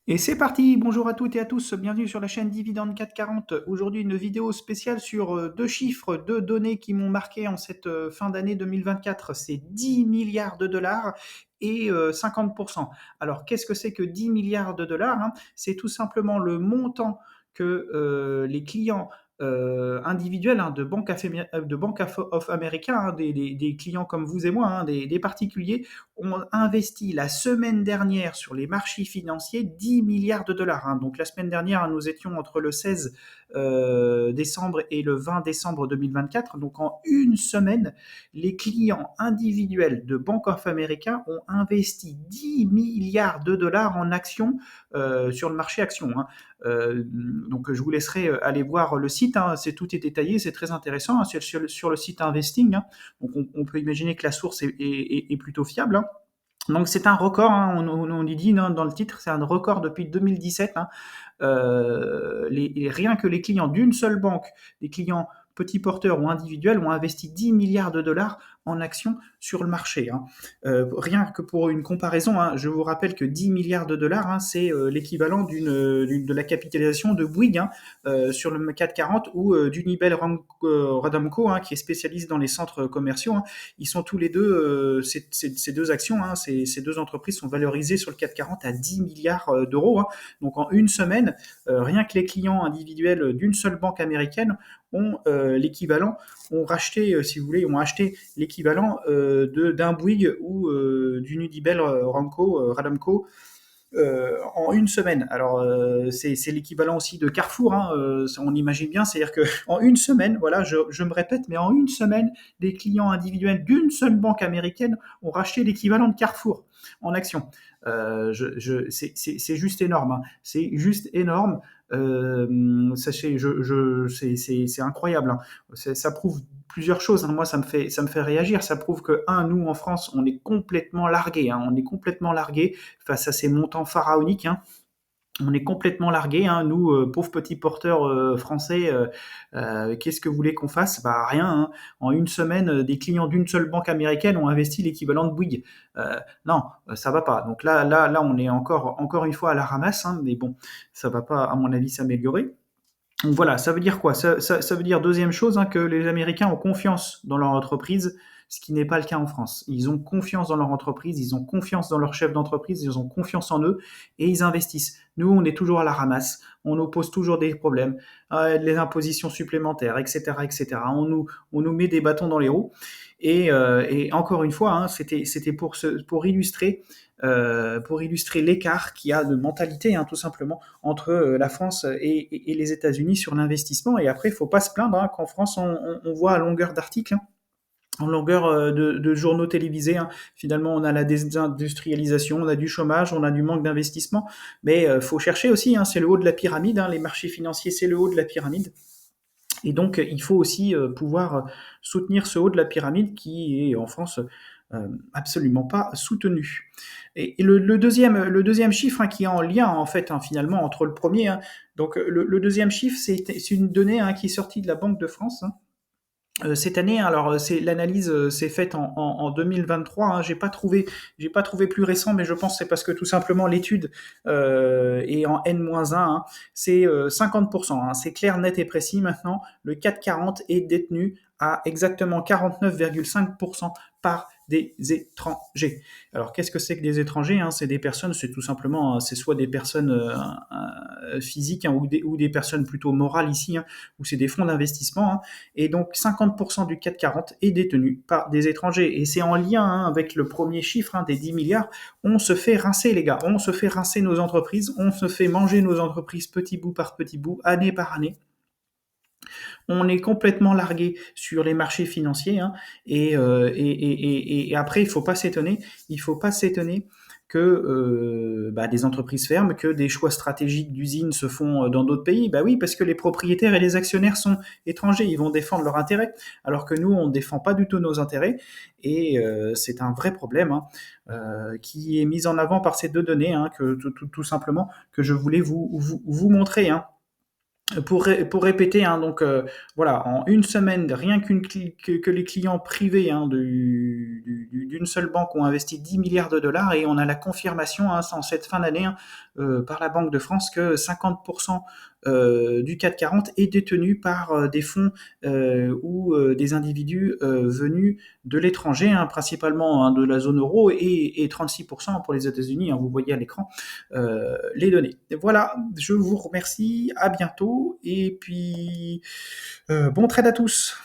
Et c'est parti, bonjour à toutes et à tous, bienvenue sur la chaîne Dividende 440. Aujourd'hui une vidéo spéciale sur deux chiffres, deux données qui m'ont marqué en cette fin d'année 2024. C'est 10 milliards de dollars et 50%. Alors qu'est-ce que c'est que 10 milliards de dollars, hein? C'est tout simplement le montant que les clients individuels, hein, de Bank of America, hein, des clients comme vous et moi, hein, des particuliers, ont investi la semaine dernière sur les marchés financiers 10 milliards de dollars, hein. Donc la semaine dernière, nous étions entre le 16 décembre et le 20 décembre 2024. Donc en une semaine, les clients individuels de Bank of America ont investi 10 milliards de dollars en actions sur le marché actions, hein. Donc je vous laisserai aller voir le site, hein, tout est détaillé, c'est très intéressant, hein, sur le site Investing, hein. Donc on peut imaginer que la source est plutôt fiable, hein. Donc c'est un record, hein, on y dit, hein, dans le titre, c'est un record depuis 2017, hein. Rien que les clients d'une seule banque, les clients petits porteurs ou individuels, ont investi 10 milliards de dollars en actions sur le marché, hein. Rien que pour une comparaison, hein, je vous rappelle que 10 milliards de dollars, hein, c'est l'équivalent de la capitalisation de Bouygues, hein, sur le CAC 40, ou d'Unibail Rodamco, hein, qui est spécialiste dans les centres commerciaux, hein. Ils sont tous les deux, ces deux actions, hein, ces deux entreprises sont valorisées sur le CAC 40 à 10 milliards d'euros, hein. Donc en une semaine, rien que les clients individuels d'une seule banque américaine ont l'équivalent, ont racheté, si vous voulez, ont acheté l'équivalent d'un Bouygues ou d'une Unibail Radamco en une semaine. Alors c'est l'équivalent aussi de Carrefour, hein, on imagine bien, c'est-à-dire que en une semaine, voilà, je me répète, mais en une semaine, des clients individuels d'une seule banque américaine ont racheté l'équivalent de Carrefour en action. C'est juste énorme, hein. C'est juste énorme. Sachez, c'est incroyable, hein. Ça prouve plusieurs choses, hein. Moi, ça me fait réagir. Ça prouve que, nous, en France, on est complètement largué, hein. On est complètement largué face à ces montants pharaoniques, hein. On est complètement largué, hein, nous, pauvres petits porteurs français. Qu'est-ce que vous voulez qu'on fasse? Bah rien, hein. En une semaine, des clients d'une seule banque américaine ont investi l'équivalent de Bouygues. Non, ça va pas. Donc là, on est encore une fois à la ramasse, hein, mais bon, ça va pas, à mon avis, s'améliorer. Donc voilà, ça veut dire quoi? Ça veut dire, deuxième chose, hein, que les Américains ont confiance dans leur entreprise, ce qui n'est pas le cas en France. Ils ont confiance dans leur entreprise, ils ont confiance dans leur chef d'entreprise, ils ont confiance en eux et ils investissent. Nous, on est toujours à la ramasse, on nous pose toujours des problèmes, les impositions supplémentaires, etc., etc. On nous met des bâtons dans les roues. Et encore une fois, hein, c'était pour illustrer l'écart qu'il y a de mentalité, hein, tout simplement, entre la France et les États-Unis sur l'investissement. Et après, il ne faut pas se plaindre, hein, qu'en France, on voit à longueur d'articles, hein, en longueur de journaux télévisés, hein. Finalement, on a la désindustrialisation, on a du chômage, on a du manque d'investissement. Mais faut chercher aussi, hein, c'est le haut de la pyramide, hein, les marchés financiers, c'est le haut de la pyramide. Et donc, il faut aussi pouvoir soutenir ce haut de la pyramide qui est en France absolument pas soutenu. Et le deuxième chiffre, hein, qui est en lien, en fait, hein, finalement, entre le premier, hein. Donc le deuxième chiffre, c'est une donnée, hein, qui est sortie de la Banque de France, hein, cette année. Alors c'est l'analyse, s'est faite en 2023, hein. J'ai pas trouvé plus récent, mais je pense que c'est parce que tout simplement l'étude est en N-1, hein. C'est 50%, hein. C'est clair, net et précis maintenant. Le 440 est détenu à exactement 49,5% par des étrangers. Alors qu'est-ce que c'est que des étrangers, hein? C'est des personnes, c'est tout simplement, c'est soit des personnes physiques, hein, ou des personnes plutôt morales ici, hein, ou c'est des fonds d'investissement, hein. Et donc 50% du CAC 40 est détenu par des étrangers. Et c'est en lien, hein, avec le premier chiffre, hein, des 10 milliards. On se fait rincer, les gars. On se fait rincer nos entreprises. On se fait manger nos entreprises petit bout par petit bout, année par année. On est complètement largué sur les marchés financiers, hein. Et après, il ne faut pas s'étonner. Il faut pas s'étonner que des entreprises ferment, que des choix stratégiques d'usines se font dans d'autres pays. Bah oui, parce que les propriétaires et les actionnaires sont étrangers, ils vont défendre leurs intérêts, alors que nous, on ne défend pas du tout nos intérêts. Et c'est un vrai problème, hein, qui est mis en avant par ces deux données, hein, que tout simplement, que je voulais vous montrer, hein. Pour répéter, hein, donc voilà, en une semaine, rien que les clients privés hein, d'une seule banque ont investi 10 milliards de dollars et on a la confirmation hein, en cette fin d'année hein, par la Banque de France que 50% du CAC 40 est détenu par des fonds ou des individus venus de l'étranger, hein, principalement hein, de la zone euro et 36% pour les États-Unis, hein, vous voyez à l'écran les données. Voilà, je vous remercie, à bientôt et puis bon trade à tous.